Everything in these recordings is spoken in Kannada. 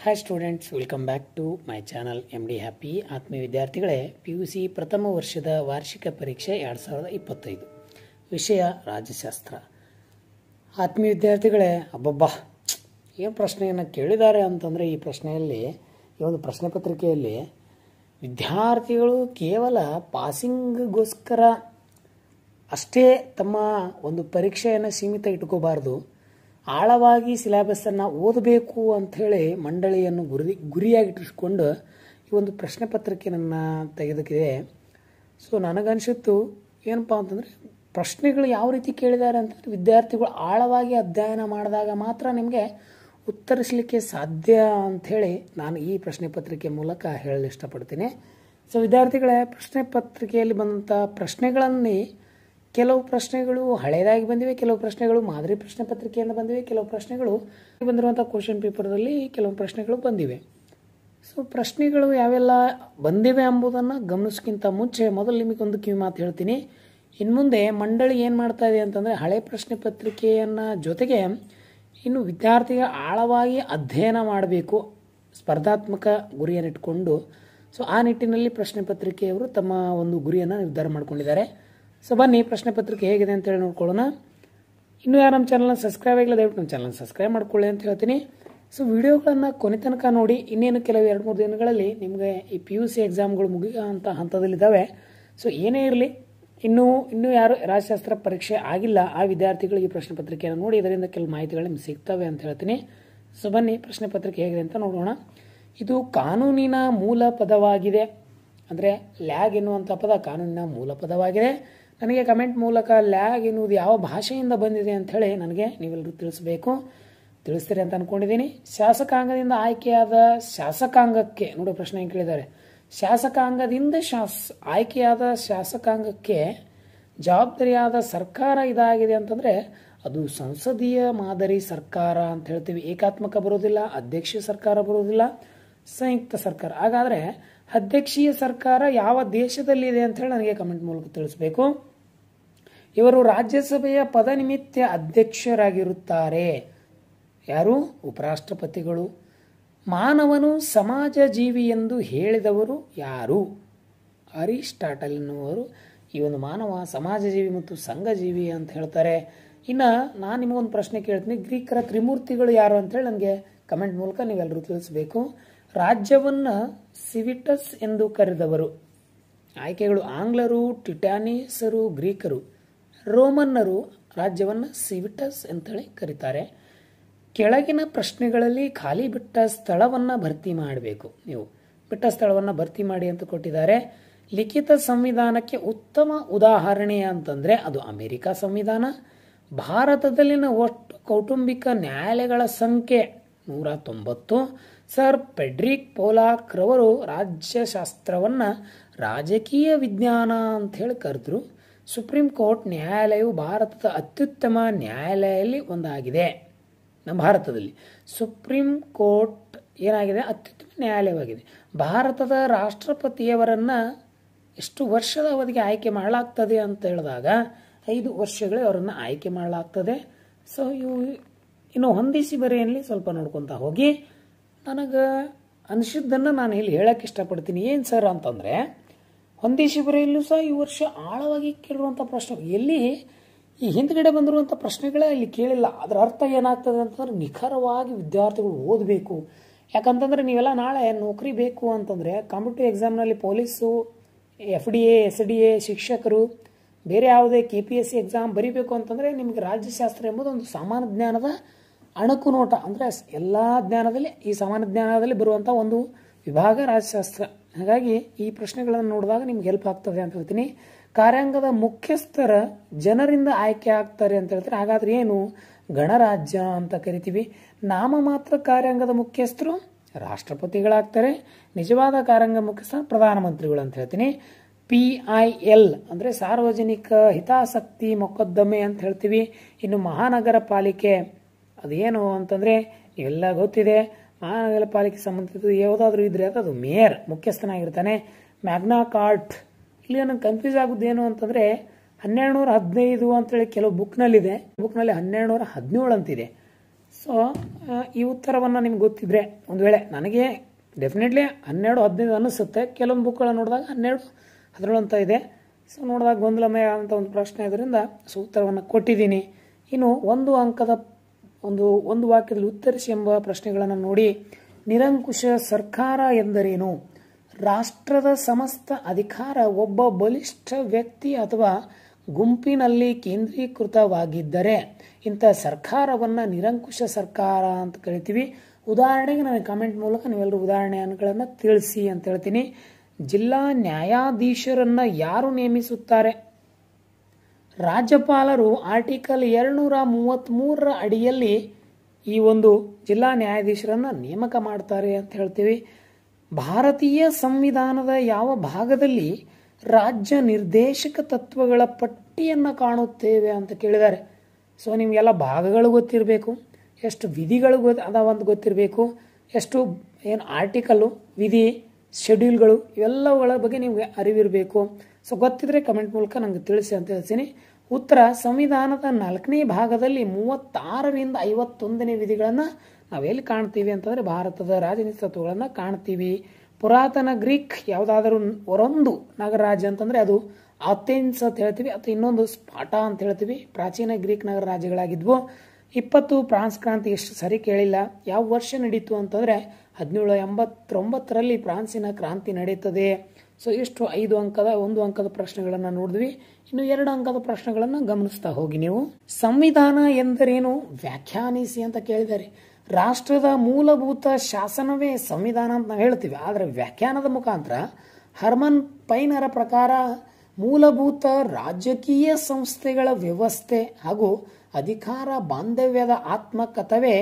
Hi students, welcome back to my channel MD happy. ಆತ್ಮೀಯ ವಿದ್ಯಾರ್ಥಿಗಳೇ, PUC ಪ್ರಥಮ ವರ್ಷದ ವಾರ್ಷಿಕ ಪರೀಕ್ಷೆ 2025 ವಿಷಯ ರಾಜ್ಯಶಾಸ್ತ್ರ. ಆತ್ಮೀಯ ವಿದ್ಯಾರ್ಥಿಗಳೇ, ಅಬ್ಬಬ್ಬಾ ಏನು ಪ್ರಶ್ನೆಯನ್ನು ಕೇಳಿದ್ದಾರೆ ಅಂತಂದರೆ, ಈ ಪ್ರಶ್ನೆಯಲ್ಲಿ, ಈ ಒಂದು ಪ್ರಶ್ನೆ ಪತ್ರಿಕೆಯಲ್ಲಿ ವಿದ್ಯಾರ್ಥಿಗಳು ಕೇವಲ ಪಾಸಿಂಗ್ಗೋಸ್ಕರ ಅಷ್ಟೇ ತಮ್ಮ ಒಂದು ಪರೀಕ್ಷೆಯನ್ನು ಸೀಮಿತ ಇಟ್ಕೋಬಾರ್ದು, ಆಳವಾಗಿ ಸಿಲೆಬಸ್ಸನ್ನು ಓದಬೇಕು ಅಂಥೇಳಿ ಮಂಡಳಿಯನ್ನು ಗುರಿಯಾಗಿಟ್ಟಿಸ್ಕೊಂಡು ಈ ಒಂದು ಪ್ರಶ್ನೆ ಪತ್ರಿಕೆಯನ್ನು ತೆಗೆದಕ್ಕಿದೆ. ಸೊ ನನಗನ್ಸಿತ್ತು ಏನಪ್ಪ ಅಂತಂದರೆ, ಪ್ರಶ್ನೆಗಳು ಯಾವ ರೀತಿ ಕೇಳಿದ್ದಾರೆ ಅಂತಂದರೆ, ವಿದ್ಯಾರ್ಥಿಗಳು ಆಳವಾಗಿ ಅಧ್ಯಯನ ಮಾಡಿದಾಗ ಮಾತ್ರ ನಿಮಗೆ ಉತ್ತರಿಸಲಿಕ್ಕೆ ಸಾಧ್ಯ ಅಂಥೇಳಿ ನಾನು ಈ ಪ್ರಶ್ನೆ ಪತ್ರಿಕೆ ಮೂಲಕ ಹೇಳಲು ಇಷ್ಟಪಡ್ತೀನಿ. ಸೊ ವಿದ್ಯಾರ್ಥಿಗಳೇ, ಪ್ರಶ್ನೆ ಪತ್ರಿಕೆಯಲ್ಲಿ ಬಂದಂಥ ಪ್ರಶ್ನೆಗಳಲ್ಲಿ ಕೆಲವು ಪ್ರಶ್ನೆಗಳು ಹಳೆಯದಾಗಿ ಬಂದಿವೆ, ಕೆಲವು ಪ್ರಶ್ನೆಗಳು ಮಾದರಿ ಪ್ರಶ್ನೆ ಪತ್ರಿಕೆಯಿಂದ ಬಂದಿವೆ, ಕೆಲವು ಪ್ರಶ್ನೆಗಳು ಬಂದಿರುವಂಥ ಕ್ವಶನ್ ಪೇಪರ್ದಲ್ಲಿ ಕೆಲವು ಪ್ರಶ್ನೆಗಳು ಬಂದಿವೆ. ಸೊ ಪ್ರಶ್ನೆಗಳು ಯಾವೆಲ್ಲ ಬಂದಿವೆ ಎಂಬುದನ್ನು ಗಮನಿಸೋಕ್ಕಿಂತ ಮುಂಚೆ ಮೊದಲು ನಿಮಗೊಂದು ಕಿವಿ ಮಾತು ಹೇಳ್ತೀನಿ. ಇನ್ನು ಮುಂದೆ ಮಂಡಳಿ ಏನು ಮಾಡ್ತಾ ಇದೆ ಅಂತಂದರೆ, ಹಳೆ ಪ್ರಶ್ನೆ ಪತ್ರಿಕೆಯನ್ನು ಜೊತೆಗೆ ಇನ್ನು ವಿದ್ಯಾರ್ಥಿಗೆ ಆಳವಾಗಿ ಅಧ್ಯಯನ ಮಾಡಬೇಕು, ಸ್ಪರ್ಧಾತ್ಮಕ ಗುರಿಯನ್ನಿಟ್ಕೊಂಡು. ಸೊ ಆ ನಿಟ್ಟಿನಲ್ಲಿ ಪ್ರಶ್ನೆ ಪತ್ರಿಕೆಯವರು ತಮ್ಮ ಒಂದು ಗುರಿಯನ್ನು ನಿರ್ಧಾರ ಮಾಡ್ಕೊಂಡಿದ್ದಾರೆ. ಸೊ ಬನ್ನಿ ಪ್ರಶ್ನೆ ಪತ್ರಿಕೆ ಹೇಗಿದೆ ಅಂತೇಳಿ ನೋಡ್ಕೊಳ್ಳೋಣ. ಇನ್ನೂ ಯಾರು ನಮ್ಮ ಚಾನಲ್ನ ಸಬ್ಸ್ಕ್ರೈಬ್ ಆಗಿಲ್ಲ, ದಯವಿಟ್ಟು ನಮ್ಮ ಚಾನಲ್ನ ಸಬ್ಸ್ಕ್ರೈಬ್ ಮಾಡ್ಕೊಳ್ಳಿ ಅಂತ ಹೇಳ್ತೀನಿ. ಸೊ ವಿಡಿಯೋಗಳನ್ನು ಕೊನೆ ತನಕ ನೋಡಿ. ಇನ್ನೇನು ಕೆಲವು 2-3 ದಿನಗಳಲ್ಲಿ ನಿಮಗೆ ಈ PUC ಎಕ್ಸಾಮ್ಗಳು ಮುಗಿಯುವಂಥ ಹಂತದಲ್ಲಿದ್ದಾವೆ. ಸೊ ಏನೇ ಇರಲಿ, ಇನ್ನೂ ಯಾರು ರಾಜ್ಯಶಾಸ್ತ್ರ ಪರೀಕ್ಷೆ ಆಗಿಲ್ಲ ಆ ವಿದ್ಯಾರ್ಥಿಗಳು ಈ ಪ್ರಶ್ನೆ ಪತ್ರಿಕೆಯನ್ನು ನೋಡಿ, ಇದರಿಂದ ಕೆಲವು ಮಾಹಿತಿಗಳು ನಿಮ್ಗೆ ಸಿಗ್ತವೆ ಅಂತ ಹೇಳ್ತೀನಿ. ಸೊ ಬನ್ನಿ ಪ್ರಶ್ನೆ ಪತ್ರಿಕೆ ಹೇಗಿದೆ ಅಂತ ನೋಡೋಣ. ಇದು ಕಾನೂನಿನ ಮೂಲ ಪದವಾಗಿದೆ. ಅಂದರೆ ಲ್ಯಾಗ್ ಎನ್ನುವಂಥ ಪದ ಕಾನೂನಿನ ಮೂಲ ಪದವಾಗಿದೆ. ನನಗೆ ಕಮೆಂಟ್ ಮೂಲಕ ಲ್ಯಾಗ್ ಎನ್ನುವುದು ಯಾವ ಭಾಷೆಯಿಂದ ಬಂದಿದೆ ಅಂಥೇಳಿ ನನಗೆ ನೀವೆಲ್ಲರೂ ತಿಳಿಸ್ತೀರಿ ಅಂತ ಅಂದ್ಕೊಂಡಿದ್ದೀನಿ. ಶಾಸಕಾಂಗದಿಂದ ಆಯ್ಕೆಯಾದ ಶಾಸಕಾಂಗಕ್ಕೆ, ನೋಡಿ ಪ್ರಶ್ನೆ ಏನು ಕೇಳಿದ್ದಾರೆ, ಶಾಸಕಾಂಗದಿಂದ ಆಯ್ಕೆಯಾದ ಶಾಸಕಾಂಗಕ್ಕೆ ಜವಾಬ್ದಾರಿಯಾದ ಸರ್ಕಾರ ಇದಾಗಿದೆ ಅಂತಂದರೆ ಅದು ಸಂಸದೀಯ ಮಾದರಿ ಸರ್ಕಾರ ಅಂತ ಹೇಳ್ತೀವಿ. ಏಕಾತ್ಮಕ ಬರೋದಿಲ್ಲ, ಅಧ್ಯಕ್ಷೀಯ ಸರ್ಕಾರ ಬರೋದಿಲ್ಲ, ಸಂಯುಕ್ತ ಸರ್ಕಾರ. ಹಾಗಾದರೆ ಅಧ್ಯಕ್ಷೀಯ ಸರ್ಕಾರ ಯಾವ ದೇಶದಲ್ಲಿದೆ ಅಂತ ಹೇಳಿ ನನಗೆ ಕಮೆಂಟ್ ಮೂಲಕ ತಿಳಿಸಬೇಕು. ಇವರು ರಾಜ್ಯಸಭೆಯ ಪದನಿಮಿತ್ತ ಅಧ್ಯಕ್ಷರಾಗಿರುತ್ತಾರೆ. ಯಾರು? ಉಪರಾಷ್ಟ್ರಪತಿಗಳು. ಮಾನವನು ಸಮಾಜ ಜೀವಿ ಎಂದು ಹೇಳಿದವರು ಯಾರು? ಅರಿಸ್ಟಾಟಲ್ ಎನ್ನುವರು ಈ ಒಂದು ಮಾನವ ಸಮಾಜ ಜೀವಿ ಮತ್ತು ಸಂಘಜೀವಿ ಅಂತ ಹೇಳ್ತಾರೆ. ಇನ್ನು ನಾನು ನಿಮಗೊಂದು ಪ್ರಶ್ನೆ ಕೇಳ್ತೀನಿ, ಗ್ರೀಕರ ತ್ರಿಮೂರ್ತಿಗಳು ಯಾರು ಅಂತೇಳಿ ನನಗೆ ಕಮೆಂಟ್ ಮೂಲಕ ನೀವೆಲ್ಲರೂ ತಿಳಿಸಬೇಕು. ರಾಜ್ಯವನ್ನು ಸಿವಿಟಸ್ ಎಂದು ಕರೆದವರು. ಆಯ್ಕೆಗಳು: ಆಂಗ್ಲರು, ಟಿಟಾನಿಯಸರು, ಗ್ರೀಕರು. ರೋಮನ್ನರು ರಾಜ್ಯವನ್ನು ಸಿವಿಟಸ್ ಅಂತೇಳಿ ಕರೀತಾರೆ. ಕೆಳಗಿನ ಪ್ರಶ್ನೆಗಳಲ್ಲಿ ಖಾಲಿ ಬಿಟ್ಟ ಸ್ಥಳವನ್ನು ಭರ್ತಿ ಮಾಡಬೇಕು. ನೀವು ಬಿಟ್ಟ ಸ್ಥಳವನ್ನು ಭರ್ತಿ ಮಾಡಿ ಅಂತ ಕೊಟ್ಟಿದ್ದಾರೆ. ಲಿಖಿತ ಸಂವಿಧಾನಕ್ಕೆ ಉತ್ತಮ ಉದಾಹರಣೆ ಅಂತಂದರೆ ಅದು ಅಮೆರಿಕ ಸಂವಿಧಾನ. ಭಾರತದಲ್ಲಿನ ಒಟ್ಟು ಕೌಟುಂಬಿಕ ನ್ಯಾಯಾಲಯಗಳ ಸಂಖ್ಯೆ 190. ಸರ್ ಫೆಡ್ರಿಕ್ ಪೋಲಾಕ್ ರವರು ರಾಜ್ಯಶಾಸ್ತ್ರವನ್ನು ರಾಜಕೀಯ ವಿಜ್ಞಾನ ಅಂತ ಹೇಳಿ ಕರೆದ್ರು. ಸುಪ್ರೀಂ ಕೋರ್ಟ್ ನ್ಯಾಯಾಲಯವು ಭಾರತದ ಅತ್ಯುತ್ತಮ ನ್ಯಾಯಾಲಯದಲ್ಲಿ ಒಂದಾಗಿದೆ. ನಮ್ಮ ಭಾರತದಲ್ಲಿ ಸುಪ್ರೀಂ ಕೋರ್ಟ್ ಏನಾಗಿದೆ? ಅತ್ಯುತ್ತಮ ನ್ಯಾಯಾಲಯವಾಗಿದೆ. ಭಾರತದ ರಾಷ್ಟ್ರಪತಿಯವರನ್ನು ಎಷ್ಟು ವರ್ಷದ ಅವಧಿಗೆ ಆಯ್ಕೆ ಮಾಡಲಾಗ್ತದೆ ಅಂತ ಹೇಳಿದಾಗ 5 ವರ್ಷಗಳೇ ಅವರನ್ನು ಆಯ್ಕೆ ಮಾಡಲಾಗ್ತದೆ. ಸೊ ಇನ್ನು ಹೊಂದಿಸಿ ಬರೆಯಲ್ಲಿ ಸ್ವಲ್ಪ ನೋಡ್ಕೊತಾ ಹೋಗಿ. ನನಗೆ ಅನಿಸಿದ್ದನ್ನು ನಾನು ಇಲ್ಲಿ ಹೇಳಕ್ಕೆ ಇಷ್ಟಪಡ್ತೀನಿ. ಏನು ಸರ್ ಅಂತಂದರೆ, ಹೊಂದಿಸಿ ಬರೆಯಲ್ಲೂ ಸಹ ಈ ವರ್ಷ ಆಳವಾಗಿ ಕೇಳಿರುವಂಥ ಪ್ರಶ್ನೆ, ಎಲ್ಲಿ ಈ ಹಿಂದ್ಗಡೆ ಬಂದಿರುವಂಥ ಪ್ರಶ್ನೆಗಳೇ ಇಲ್ಲಿ ಕೇಳಿಲ್ಲ. ಅದರ ಅರ್ಥ ಏನಾಗ್ತದೆ ಅಂತಂದ್ರೆ, ನಿಖರವಾಗಿ ವಿದ್ಯಾರ್ಥಿಗಳು ಓದಬೇಕು. ಯಾಕಂತಂದರೆ ನೀವೆಲ್ಲ ನಾಳೆ ನೌಕರಿ ಬೇಕು ಅಂತಂದರೆ, ಕಾಂಪಿಟೇಟಿವ್ ಎಕ್ಸಾಮ್ನಲ್ಲಿ ಪೊಲೀಸು, FDA, SDA, ಶಿಕ್ಷಕರು, ಬೇರೆ ಯಾವುದೇ KPSC ಎಕ್ಸಾಮ್ ಬರೀಬೇಕು ಅಂತಂದರೆ ನಿಮಗೆ ರಾಜ್ಯಶಾಸ್ತ್ರ ಎಂಬುದು ಒಂದು ಸಾಮಾನ್ಯ ಜ್ಞಾನದ ಅಣಕು ನೋಟ. ಅಂದರೆ ಎಲ್ಲ ಜ್ಞಾನದಲ್ಲಿ ಈ ಸಾಮಾನ್ಯ ಜ್ಞಾನದಲ್ಲಿ ಬರುವಂಥ ಒಂದು ವಿಭಾಗ ರಾಜ್ಯಶಾಸ್ತ್ರ. ಹಾಗಾಗಿ ಈ ಪ್ರಶ್ನೆಗಳನ್ನು ನೋಡಿದಾಗ ನಿಮ್ಗೆ ಹೆಲ್ಪ್ ಆಗ್ತದೆ ಅಂತ ಹೇಳ್ತೀನಿ. ಕಾರ್ಯಾಂಗದ ಮುಖ್ಯಸ್ಥರ ಜನರಿಂದ ಆಯ್ಕೆ ಆಗ್ತಾರೆ ಅಂತ ಹೇಳ್ತಾರೆ. ಹಾಗಾದ್ರೆ ಏನು? ಗಣರಾಜ್ಯ ಅಂತ ಕರಿತೀವಿ. ನಾಮಮಾತ್ರ ಕಾರ್ಯಾಂಗದ ಮುಖ್ಯಸ್ಥರು ರಾಷ್ಟ್ರಪತಿಗಳಾಗ್ತಾರೆ. ನಿಜವಾದ ಕಾರ್ಯಾಂಗ ಮುಖ್ಯಸ್ಥ ಪ್ರಧಾನಮಂತ್ರಿಗಳು ಅಂತ ಹೇಳ್ತೀನಿ. PIL ಅಂದರೆ ಸಾರ್ವಜನಿಕ ಹಿತಾಸಕ್ತಿ ಮೊಕದ್ದಮೆ ಅಂತ ಹೇಳ್ತೀವಿ. ಇನ್ನು ಮಹಾನಗರ ಪಾಲಿಕೆ ಅದೇನು ಅಂತಂದರೆ ಎಲ್ಲ ಗೊತ್ತಿದೆ. ಮಹಾನಗರ ಪಾಲಿಕೆ ಸಂಬಂಧಿಸಿದ ಯಾವುದಾದ್ರೂ ಇದ್ರೆ ಅದು ಮೇಯರ್ ಮುಖ್ಯಸ್ಥನಾಗಿರ್ತಾನೆ. ಮ್ಯಾಗ್ನಾ ಕಾರ್ಟ್, ಇಲ್ಲಿ ನನಗೆ ಕನ್ಫ್ಯೂಸ್ ಆಗೋದೇನು ಅಂತಂದರೆ 1215 ಅಂತೇಳಿ ಕೆಲವು ಬುಕ್ನಲ್ಲಿದೆ, ಬುಕ್ನಲ್ಲಿ 1217 ಅಂತಿದೆ. ಸೊ ಈ ಉತ್ತರವನ್ನು ನಿಮ್ಗೆ ಗೊತ್ತಿದ್ರೆ, ಒಂದು ವೇಳೆ ನನಗೆ ಡೆಫಿನೆಟ್ಲಿ 12-15 ಅನ್ನಿಸುತ್ತೆ, ಕೆಲವೊಂದು ಬುಕ್ಗಳನ್ನು ನೋಡಿದಾಗ 12-17 ಅಂತ ಇದೆ. ಸೊ ನೋಡಿದಾಗ ಗೊಂದಲಮಯ ಅಂತ ಒಂದು ಪ್ರಶ್ನೆ ಇದರಿಂದ ಸೊ ಉತ್ತರವನ್ನು ಕೊಟ್ಟಿದ್ದೀನಿ. ಇನ್ನು ಒಂದು ವಾಕ್ಯದಲ್ಲಿ ಉತ್ತರಿಸಿ ಎಂಬ ಪ್ರಶ್ನೆಗಳನ್ನು ನೋಡಿ. ನಿರಂಕುಶ ಸರ್ಕಾರ ಎಂದರೇನು? ರಾಷ್ಟ್ರದ ಸಮಸ್ತ ಅಧಿಕಾರ ಒಬ್ಬ ಬಲಿಷ್ಠ ವ್ಯಕ್ತಿ ಅಥವಾ ಗುಂಪಿನಲ್ಲಿ ಕೇಂದ್ರೀಕೃತವಾಗಿದ್ದರೆ ಇಂಥ ಸರ್ಕಾರವನ್ನು ನಿರಂಕುಶ ಸರ್ಕಾರ ಅಂತ ಕರಿತೀವಿ. ಉದಾಹರಣೆಗೆ ನನಗೆ ಕಮೆಂಟ್ ಮೂಲಕ ನೀವೆಲ್ಲರೂ ಉದಾಹರಣೆಗಳನ್ನು ತಿಳಿಸಿ ಅಂತ ಹೇಳ್ತೀನಿ. ಜಿಲ್ಲಾ ನ್ಯಾಯಾಧೀಶರನ್ನು ಯಾರು ನೇಮಿಸುತ್ತಾರೆ? ರಾಜ್ಯಪಾಲರು ಆರ್ಟಿಕಲ್ 233 ಅಡಿಯಲ್ಲಿ ಈ ಒಂದು ಜಿಲ್ಲಾ ನ್ಯಾಯಾಧೀಶರನ್ನು ನೇಮಕ ಮಾಡ್ತಾರೆ ಅಂತ ಹೇಳ್ತೀವಿ. ಭಾರತೀಯ ಸಂವಿಧಾನದ ಯಾವ ಭಾಗದಲ್ಲಿ ರಾಜ್ಯ ನಿರ್ದೇಶಕ ತತ್ವಗಳ ಪಟ್ಟಿಯನ್ನು ಕಾಣುತ್ತೇವೆ ಅಂತ ಕೇಳಿದ್ದಾರೆ. ಸೊ ನಿಮಗೆಲ್ಲ ಭಾಗಗಳು ಗೊತ್ತಿರಬೇಕು, ಎಷ್ಟು ವಿಧಿಗಳು ಅದಾವಂತ ಗೊತ್ತಿರಬೇಕು, ಎಷ್ಟು ಏನು ಆರ್ಟಿಕಲ್ಲು, ವಿಧಿ, ಶೆಡ್ಯೂಲ್ಗಳು ಇವೆಲ್ಲವುಗಳ ಬಗ್ಗೆ ನಿಮಗೆ ಅರಿವಿರಬೇಕು. ಸೊ ಗೊತ್ತಿದ್ರೆ ಕಮೆಂಟ್ ಮೂಲಕ ನನಗೆ ತಿಳಿಸಿ ಅಂತ ಹೇಳ್ತೀನಿ. ಉತ್ತರ: ಸಂವಿಧಾನದ 4ನೇ ಭಾಗದಲ್ಲಿ 36ರಿಂದ 51ನೇ ವಿಧಿಗಳನ್ನು ನಾವೆಲ್ಲಿ ಕಾಣ್ತೀವಿ ಅಂತಂದರೆ ಭಾರತದ ರಾಜನೀತಿ ತತ್ವಗಳನ್ನು ಕಾಣ್ತೀವಿ. ಪುರಾತನ ಗ್ರೀಕ್ ಯಾವುದಾದರೂ ಒಂದು ನಗರ ರಾಜ್ಯ ಅಂತಂದರೆ ಅದು ಅಥೆನ್ಸ್ ಅಂತ ಹೇಳ್ತೀವಿ, ಅಥವಾ ಇನ್ನೊಂದು ಸ್ಪಾಟಾ ಅಂತ ಹೇಳ್ತೀವಿ. ಪ್ರಾಚೀನ ಗ್ರೀಕ್ ನಗರ ರಾಜ್ಯಗಳಾಗಿದ್ವು. 20 ಫ್ರಾನ್ಸ್ ಕ್ರಾಂತಿ ಎಷ್ಟು ಸರಿ ಕೇಳಿಲ್ಲ. ಯಾವ ವರ್ಷ ನಡೀತು ಅಂತಂದರೆ 1789ರಲ್ಲಿ ಫ್ರಾನ್ಸಿನ ಕ್ರಾಂತಿ ನಡೀತದೆ. ಸೊ ಇಷ್ಟು 5 ಅಂಕದ 1 ಅಂಕದ ಪ್ರಶ್ನೆಗಳನ್ನು ನೋಡಿದ್ವಿ. ಇನ್ನು 2 ಅಂಕದ ಪ್ರಶ್ನೆಗಳನ್ನು ಗಮನಿಸ್ತಾ ಹೋಗಿ ನೀವು. ಸಂವಿಧಾನ ಎಂದರೇನು ವ್ಯಾಖ್ಯಾನಿಸಿ ಅಂತ ಕೇಳಿದ್ದಾರೆ. ರಾಷ್ಟ್ರದ ಮೂಲಭೂತ ಶಾಸನವೇ ಸಂವಿಧಾನ ಅಂತ ನಾವು ಹೇಳ್ತೀವಿ. ಆದರೆ ವ್ಯಾಖ್ಯಾನದ ಮುಖಾಂತರ ಹರ್ಮನ್ ಪೈನರ ಪ್ರಕಾರ ಮೂಲಭೂತ ರಾಜಕೀಯ ಸಂಸ್ಥೆಗಳ ವ್ಯವಸ್ಥೆ ಹಾಗೂ ಅಧಿಕಾರ ಬಾಂಧವ್ಯದ ಆತ್ಮಕಥವೇ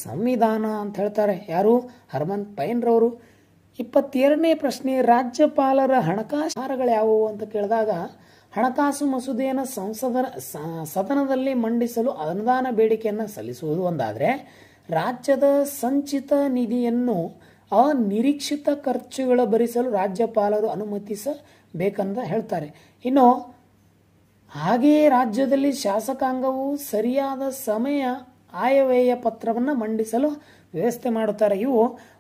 ಸಂವಿಧಾನ ಅಂತ ಹೇಳ್ತಾರೆ. ಯಾರು? ಹರ್ಮನ್ ಪೈನ್ರವರು. 22ನೇ ಪ್ರಶ್ನೆ, ರಾಜ್ಯಪಾಲರ ಹಣಕಾಸು ಆಹಾರಗಳು ಯಾವುವು ಅಂತ ಕೇಳಿದಾಗ ಹಣಕಾಸು ಮಸೂದೆಯನ್ನು ಸದನದಲ್ಲಿ ಮಂಡಿಸಲು ಅನುದಾನ ಬೇಡಿಕೆಯನ್ನು ಸಲ್ಲಿಸುವುದು ಒಂದಾದರೆ, ರಾಜ್ಯದ ಸಂಚಿತ ನಿಧಿಯನ್ನು ಅನಿರೀಕ್ಷಿತ ಖರ್ಚುಗಳ ಭರಿಸಲು ರಾಜ್ಯಪಾಲರು ಅನುಮತಿಸಬೇಕಂತ ಹೇಳ್ತಾರೆ. ಇನ್ನು ಹಾಗೆಯೇ ರಾಜ್ಯದಲ್ಲಿ ಶಾಸಕಾಂಗವು ಸರಿಯಾದ ಸಮಯ ಆಯವ್ಯಯ ಪತ್ರವನ್ನು ಮಂಡಿಸಲು ವ್ಯವಸ್ಥೆ ಮಾಡುತ್ತಾರೆ. ಇವು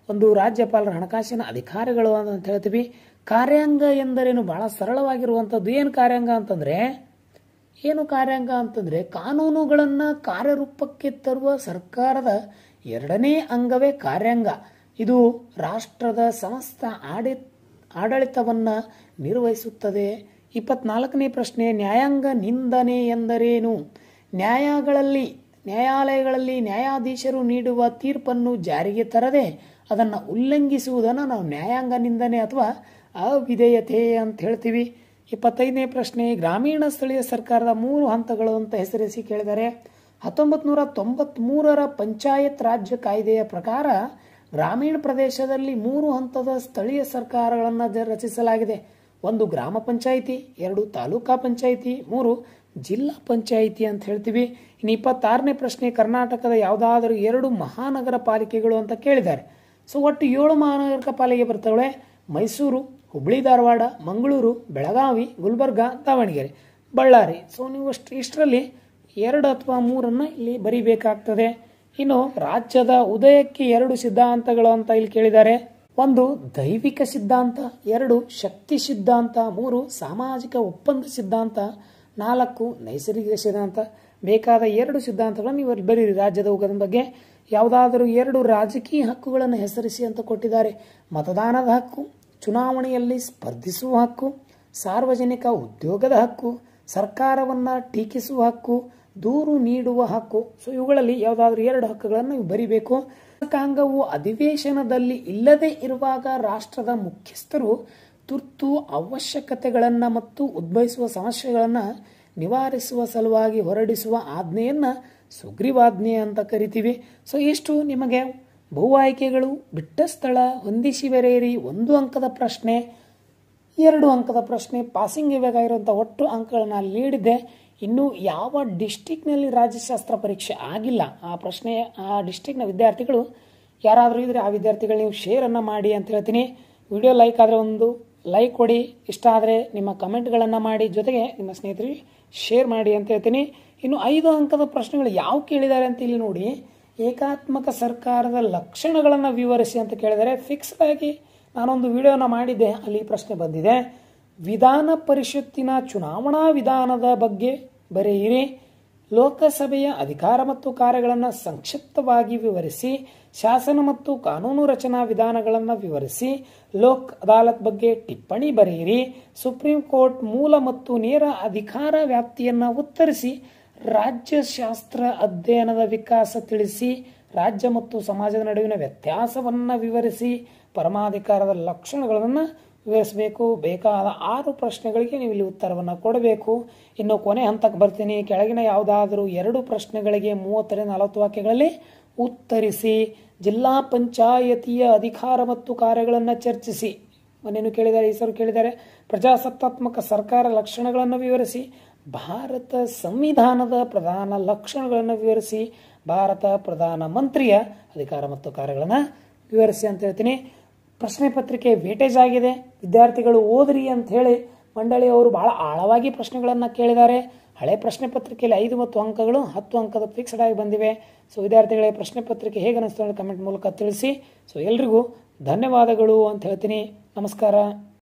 ಒಂದು ರಾಜ್ಯಪಾಲರ ಹಣಕಾಸಿನ ಅಧಿಕಾರಿಗಳು ಅಂತ ಹೇಳ್ತೀವಿ. ಕಾರ್ಯಾಂಗ ಎಂದರೇನು? ಬಹಳ ಸರಳವಾಗಿರುವಂಥದ್ದು. ಏನು ಕಾರ್ಯಾಂಗ ಅಂತಂದ್ರೆ ಕಾನೂನುಗಳನ್ನು ಕಾರ್ಯರೂಪಕ್ಕೆ ತರುವ ಸರ್ಕಾರದ 2ನೇ ಅಂಗವೇ ಕಾರ್ಯಾಂಗ. ಇದು ರಾಷ್ಟ್ರದ ಸಮಸ್ತ ಆಡಳಿತವನ್ನು ನಿರ್ವಹಿಸುತ್ತದೆ. 24ನೇ ಪ್ರಶ್ನೆ, ನ್ಯಾಯಾಂಗ ನಿಂದನೆ ಎಂದರೇನು? ನ್ಯಾಯಾಲಯಗಳಲ್ಲಿ ನ್ಯಾಯಾಧೀಶರು ನೀಡುವ ತೀರ್ಪನ್ನು ಜಾರಿಗೆ ತರದೆ ಅದನ್ನು ಉಲ್ಲಂಘಿಸುವುದನ್ನು ನಾವು ನ್ಯಾಯಾಂಗ ನಿಂದನೆ ಅಥವಾ ಅವಿಧೇಯತೆ ಅಂತ ಹೇಳ್ತೀವಿ. 25ನೇ ಪ್ರಶ್ನೆ, ಗ್ರಾಮೀಣ ಸ್ಥಳೀಯ ಸರ್ಕಾರದ 3 ಹಂತಗಳು ಅಂತ ಹೆಸರಿಸಿ ಕೇಳಿದರೆ 1993ರ ಪಂಚಾಯತ್ ರಾಜ್ಯ ಕಾಯ್ದೆಯ ಪ್ರಕಾರ ಗ್ರಾಮೀಣ ಪ್ರದೇಶದಲ್ಲಿ 3 ಹಂತದ ಸ್ಥಳೀಯ ಸರ್ಕಾರಗಳನ್ನು ರಚಿಸಲಾಗಿದೆ. 1 ಗ್ರಾಮ ಪಂಚಾಯಿತಿ, 2 ತಾಲೂಕಾ ಪಂಚಾಯಿತಿ, 3 ಜಿಲ್ಲಾ ಪಂಚಾಯಿತಿ ಅಂತ ಹೇಳ್ತೀವಿ. ಇನ್ನು 26ನೇ ಪ್ರಶ್ನೆ, ಕರ್ನಾಟಕದ ಯಾವುದಾದರೂ 2 ಮಹಾನಗರ ಪಾಲಿಕೆಗಳು ಅಂತ ಕೇಳಿದ್ದಾರೆ. ಸೊ ಒಟ್ಟು 7 ಮಹಾನಗರ ಪಾಲಿಕೆ ಬರ್ತವೆ. ಮೈಸೂರು, ಹುಬ್ಬಳ್ಳಿ ಧಾರವಾಡ, ಮಂಗಳೂರು, ಬೆಳಗಾವಿ, ಗುಲ್ಬರ್ಗಾ, ದಾವಣಗೆರೆ, ಬಳ್ಳಾರಿ. ಸೊ ನೀವು ಇಷ್ಟರಲ್ಲಿ 2 ಅಥವಾ 3 ಇಲ್ಲಿ ಬರಿಬೇಕಾಗ್ತದೆ. ಇನ್ನು ರಾಜ್ಯದ ಉದಯಕ್ಕೆ 2 ಸಿದ್ಧಾಂತಗಳು ಅಂತ ಇಲ್ಲಿ ಕೇಳಿದ್ದಾರೆ. 1 ದೈವಿಕ ಸಿದ್ಧಾಂತ, 2 ಶಕ್ತಿ ಸಿದ್ಧಾಂತ, 3 ಸಾಮಾಜಿಕ ಒಪ್ಪಂದ ಸಿದ್ಧಾಂತ, 4 ನೈಸರ್ಗಿಕ ಸಿದ್ಧಾಂತ. ಬೇಕಾದ 2 ಸಿದ್ಧಾಂತಗಳನ್ನು ನೀವು ಬರೀರಿ. ರಾಜ್ಯದ ಉಗಮದ ಬಗ್ಗೆ ಯಾವುದಾದರೂ 2 ರಾಜಕೀಯ ಹಕ್ಕುಗಳನ್ನು ಹೆಸರಿಸಿ ಅಂತ ಕೊಟ್ಟಿದ್ದಾರೆ. ಮತದಾನದ ಹಕ್ಕು, ಚುನಾವಣೆಯಲ್ಲಿ ಸ್ಪರ್ಧಿಸುವ ಹಕ್ಕು, ಸಾರ್ವಜನಿಕ ಉದ್ಯೋಗದ ಹಕ್ಕು, ಸರ್ಕಾರವನ್ನು ಟೀಕಿಸುವ ಹಕ್ಕು, ದೂರು ನೀಡುವ ಹಕ್ಕು. ಸೊ ಇವುಗಳಲ್ಲಿ ಯಾವುದಾದ್ರೂ 2 ಹಕ್ಕುಗಳನ್ನು ನೀವು ಬರಿಬೇಕು. ಶಾಸಕಾಂಗವು ಅಧಿವೇಶನದಲ್ಲಿ ಇಲ್ಲದೆ ಇರುವಾಗ ರಾಷ್ಟ್ರದ ಮುಖ್ಯಸ್ಥರು ತುರ್ತು ಅವಶ್ಯಕತೆಗಳನ್ನು ಮತ್ತು ಉದ್ಭವಿಸುವ ಸಮಸ್ಯೆಗಳನ್ನು ನಿವಾರಿಸುವ ಸಲುವಾಗಿ ಹೊರಡಿಸುವ ಆಜ್ಞೆಯನ್ನು ಸುಗ್ರೀವಾಜ್ಞೆ ಅಂತ ಕರಿತೀವಿ. ಸೊ ಇಷ್ಟು ನಿಮಗೆ ಬಹು ಆಯ್ಕೆಗಳು, ಬಿಟ್ಟ ಸ್ಥಳ, ಹೊಂದಿಸಿ ಬರೆಯಿರಿ, 1 ಅಂಕದ ಪ್ರಶ್ನೆ, 2 ಅಂಕದ ಪ್ರಶ್ನೆ, ಪಾಸಿಂಗ್ ಬೇಕಾಗಿರುವಂಥ ಒಟ್ಟು ಅಂಕಗಳನ್ನು ಅಲ್ಲಿ ನೀಡಿದ್ದೆ. ಇನ್ನು ಯಾವ ಡಿಸ್ಟಿಕ್ನಲ್ಲಿ ರಾಜ್ಯಶಾಸ್ತ್ರ ಪರೀಕ್ಷೆ ಆಗಿಲ್ಲ ಆ ಡಿಸ್ಟಿಕ್ನ ವಿದ್ಯಾರ್ಥಿಗಳು ಯಾರಾದರೂ ಇದ್ದರೆ ಆ ವಿದ್ಯಾರ್ಥಿಗಳು ನೀವು ಶೇರನ್ನು ಮಾಡಿ ಅಂತ ಹೇಳ್ತೀನಿ. ವಿಡಿಯೋ ಲೈಕ್ ಆದರೆ ಒಂದು ಲೈಕ್ ಕೊಡಿ, ಇಷ್ಟ ಆದರೆ ನಿಮ್ಮ ಕಮೆಂಟ್ಗಳನ್ನು ಮಾಡಿ, ಜೊತೆಗೆ ನಿಮ್ಮ ಸ್ನೇಹಿತರಿಗೆ ಶೇರ್ ಮಾಡಿ ಅಂತ ಹೇಳ್ತೀನಿ. ಇನ್ನು 5 ಅಂಕದ ಪ್ರಶ್ನೆಗಳು ಯಾವ ಕೇಳಿದ್ದಾರೆ ಅಂತ ಇಲ್ಲಿ ನೋಡಿ. ಏಕಾತ್ಮಕ ಸರ್ಕಾರದ ಲಕ್ಷಣಗಳನ್ನು ವಿವರಿಸಿ ಅಂತ ಕೇಳಿದರೆ ಫಿಕ್ಸ್ಡ್ ಆಗಿ ನಾನೊಂದು ವಿಡಿಯೋನ ಮಾಡಿದ್ದೆ, ಅಲ್ಲಿ ಪ್ರಶ್ನೆ ಬಂದಿದೆ. ವಿಧಾನ ಪರಿಷತ್ತಿನ ಚುನಾವಣಾ ವಿಧಾನದ ಬಗ್ಗೆ ಬರೆಯಿರಿ. ಲೋಕಸಭೆಯ ಅಧಿಕಾರ ಮತ್ತು ಕಾರ್ಯಗಳನ್ನು ಸಂಕ್ಷಿಪ್ತವಾಗಿ ವಿವರಿಸಿ. ಶಾಸನ ಮತ್ತು ಕಾನೂನು ರಚನಾ ವಿಧಾನಗಳನ್ನು ವಿವರಿಸಿ. ಲೋಕ್ ಅದಾಲತ್ ಬಗ್ಗೆ ಟಿಪ್ಪಣಿ ಬರೆಯಿರಿ. ಸುಪ್ರೀಂ ಕೋರ್ಟ್ ಮೂಲ ಮತ್ತು ನೇರ ಅಧಿಕಾರ ವ್ಯಾಪ್ತಿಯನ್ನು ಉತ್ತರಿಸಿ. ರಾಜ್ಯಶಾಸ್ತ್ರ ಅಧ್ಯಯನದ ವಿಕಾಸ ತಿಳಿಸಿ. ರಾಜ್ಯ ಮತ್ತು ಸಮಾಜದ ನಡುವಿನ ವ್ಯತ್ಯಾಸವನ್ನು ವಿವರಿಸಿ. ಪರಮಾಧಿಕಾರದ ಲಕ್ಷಣಗಳನ್ನು ವಿವರಿಸಬೇಕು. ಬೇಕಾದ 6 ಪ್ರಶ್ನೆಗಳಿಗೆ ನೀವು ಇಲ್ಲಿ ಉತ್ತರವನ್ನು ಕೊಡಬೇಕು. ಇನ್ನು ಕೊನೆ ಹಂತಕ್ಕೆ ಬರ್ತೀನಿ. ಕೆಳಗಿನ ಯಾವುದಾದರೂ 2 ಪ್ರಶ್ನೆಗಳಿಗೆ 30 ರಿಂದ 40 ವಾಕ್ಯಗಳಲ್ಲಿ ಉತ್ತರಿಸಿ. ಜಿಲ್ಲಾ ಪಂಚಾಯತಿಯ ಅಧಿಕಾರ ಮತ್ತು ಕಾರ್ಯಗಳನ್ನು ಚರ್ಚಿಸಿ. ಮನೇನು ಕೇಳಿದ್ದಾರೆ, ಈ ಸರ್ ಕೇಳಿದ್ದಾರೆ. ಪ್ರಜಾಸತ್ತಾತ್ಮಕ ಸರ್ಕಾರ ಲಕ್ಷಣಗಳನ್ನು ವಿವರಿಸಿ. ಭಾರತ ಸಂವಿಧಾನದ ಪ್ರಧಾನ ಲಕ್ಷಣಗಳನ್ನು ವಿವರಿಸಿ. ಭಾರತ ಪ್ರಧಾನ ಮಂತ್ರಿಯ ಅಧಿಕಾರ ಮತ್ತು ಕಾರ್ಯಗಳನ್ನು ವಿವರಿಸಿ ಅಂತ ಹೇಳ್ತೀನಿ. ಪ್ರಶ್ನೆ ಪತ್ರಿಕೆ ವೇಟೇಜ್ ಆಗಿದೆ, ವಿದ್ಯಾರ್ಥಿಗಳು ಓದ್ರಿ ಅಂತ ಹೇಳಿ ಮಂಡಳಿಯವರು ಬಹಳ ಆಳವಾಗಿ ಪ್ರಶ್ನೆಗಳನ್ನು ಕೇಳಿದ್ದಾರೆ. ಹಳೆ ಪ್ರಶ್ನೆ ಪತ್ರಿಕೆಯಲ್ಲಿ 5 ಮತ್ತು ಅಂಕಗಳು 10 ಅಂಕದ ಫಿಕ್ಸ್ಡ್ ಆಗಿ ಬಂದಿವೆ. ಸೊ ವಿದ್ಯಾರ್ಥಿಗಳಿಗೆ ಪ್ರಶ್ನೆ ಪತ್ರಿಕೆ ಹೇಗೆ ಅನಿಸ್ತು ಕಮೆಂಟ್ ಮೂಲಕ ತಿಳಿಸಿ. ಸೊ ಎಲ್ರಿಗೂ ಧನ್ಯವಾದಗಳು ಅಂತ ಹೇಳ್ತೀನಿ. ನಮಸ್ಕಾರ.